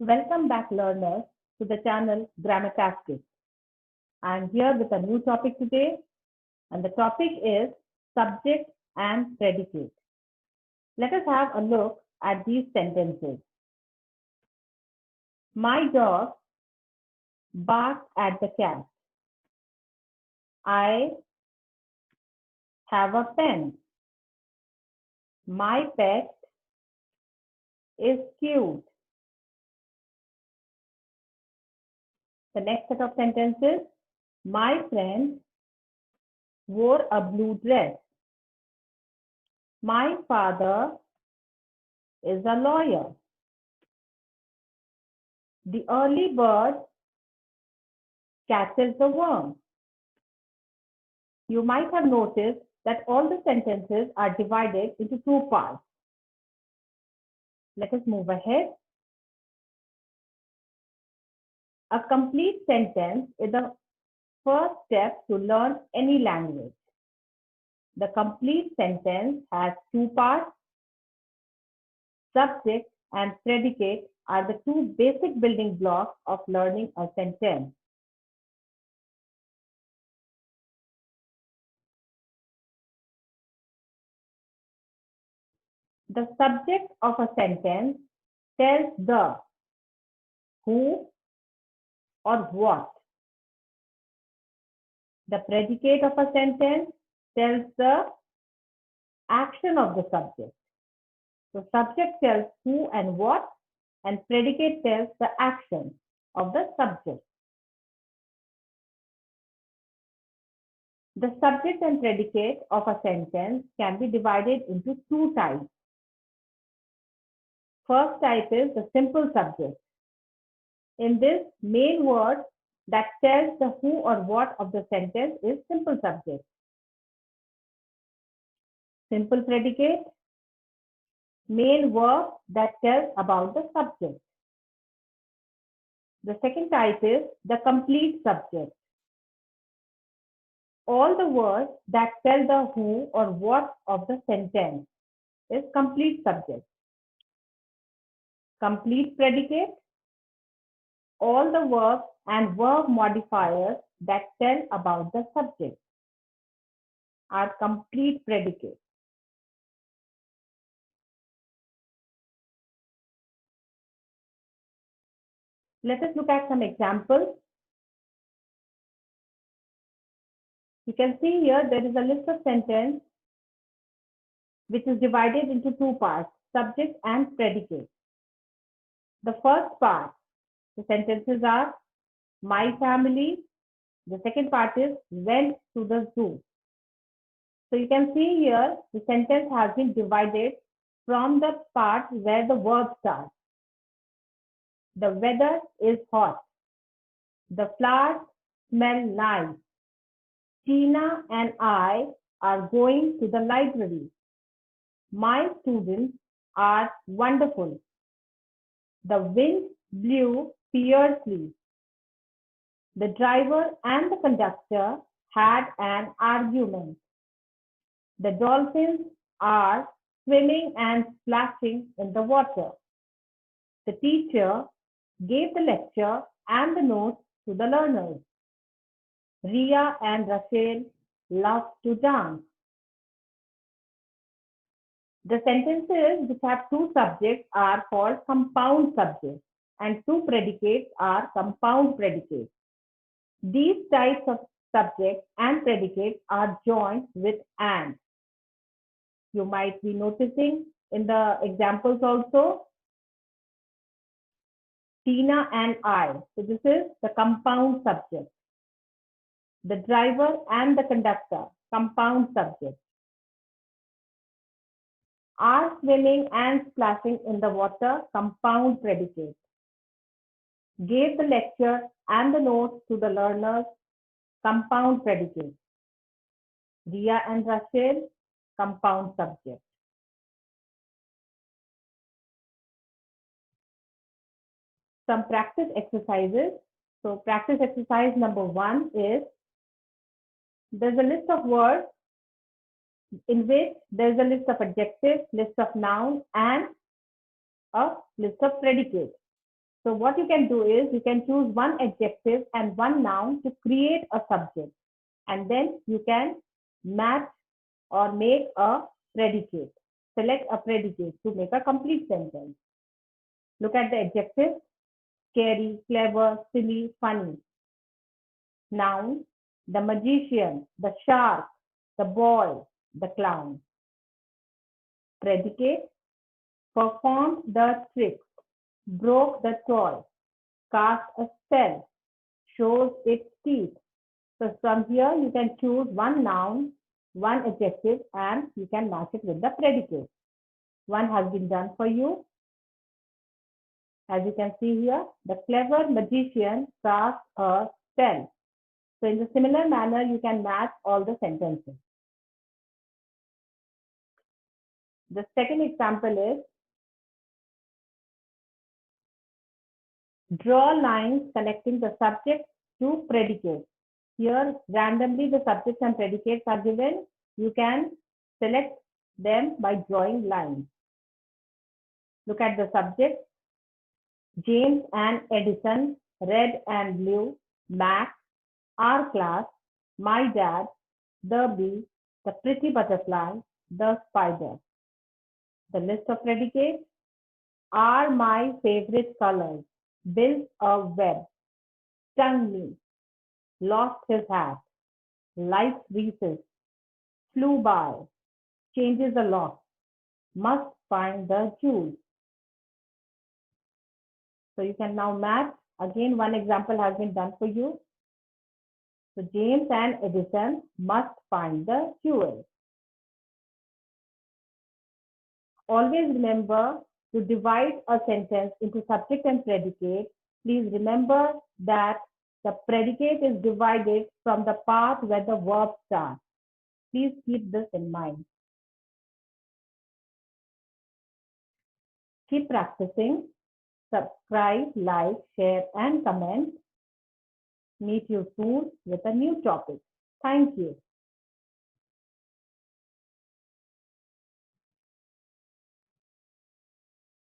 Welcome back, learners, to the channel Grammatastic. I'm here with a new topic today, and the topic is subject and predicate. Let us have a look at these sentences. My dog barks at the cat. I have a pen. My pet is cute. The next set of sentences. My friend wore a blue dress. My father is a lawyer. The early bird catches the worm. You might have noticed that all the sentences are divided into two parts. Let us move ahead. A complete sentence is the first step to learn any language. The complete sentence has two parts. Subject and predicate are the two basic building blocks of learning a sentence. The subject of a sentence tells the who or what. The predicate of a sentence tells the action of the subject. So subject tells who and what, and predicate tells the action of the subject. The subject and predicate of a sentence can be divided into two types. First type is the simple subject. In this, main word that tells the who or what of the sentence is simple subject. Simple predicate, main verb that tells about the subject. The second type is the complete subject. All the words that tell the who or what of the sentence is complete subject. Complete predicate, all the verbs and verb modifiers that tell about the subject are complete predicate. Let us look at some examples. You can see here there is a list of sentences which is divided into two parts, subject and predicate. The first part, the sentences are my family. The second part is went to the zoo. So you can see here the sentence has been divided from the part where the verb starts. The weather is hot. The flowers smell nice. Tina and I are going to the library. My students are wonderful. The wind blew fiercely. The driver and the conductor had an argument. The dolphins are swimming and splashing in the water. The teacher gave the lecture and the notes to the learners. Ria and Rachel love to dance. The sentences which have two subjects are called compound subjects and two predicates are compound predicates. These types of subjects and predicates are joined with and. You might be noticing in the examples also, Tina and I. So this is the compound subject. The driver and the conductor, compound subject. Are swimming and splashing in the water, compound predicate. Gave the lecture and the notes to the learners, compound predicate. Ria and Rachel, compound subject. Some practice exercises. So practice exercise number 1 is, there's a list of words in which there's a list of adjectives, list of nouns, and a list of predicates. So what you can do is you can choose one adjective and one noun to create a subject, and then you can match or make a predicate. Select a predicate to make a complete sentence. Look at the adjectives: scary, clever, silly, funny. Noun: the magician, the shark, the boy, the clown. Predicate: performed the trick, broke the toy, cast a spell, shows its teeth. So from here you can choose one noun, one adjective, and you can match it with the predicate. One has been done for you. As you can see here, the clever magician cast a spell. So in the similar manner, you can match all the sentences. The second example is draw lines connecting the subject to predicate. Here, randomly the subjects and predicates are given. You can select them by drawing lines. Look at the subject: James and Edison, red and blue, Mac, our class, my dad, the bee, the pretty butterfly, the spider. The list of predicates are my favorite colors, built a web, stung me, lost his hat, likes recess, flew by, changes a lot, must find the jewels. So you can now match. Again, one example has been done for you. So James and Edison must find the jewels. Always remember to divide a sentence into subject and predicate. Please remember that the predicate is divided from the part where the verb starts. Please keep this in mind. Keep practicing. Subscribe, like, share, and comment. Meet you soon with a new topic. Thank you.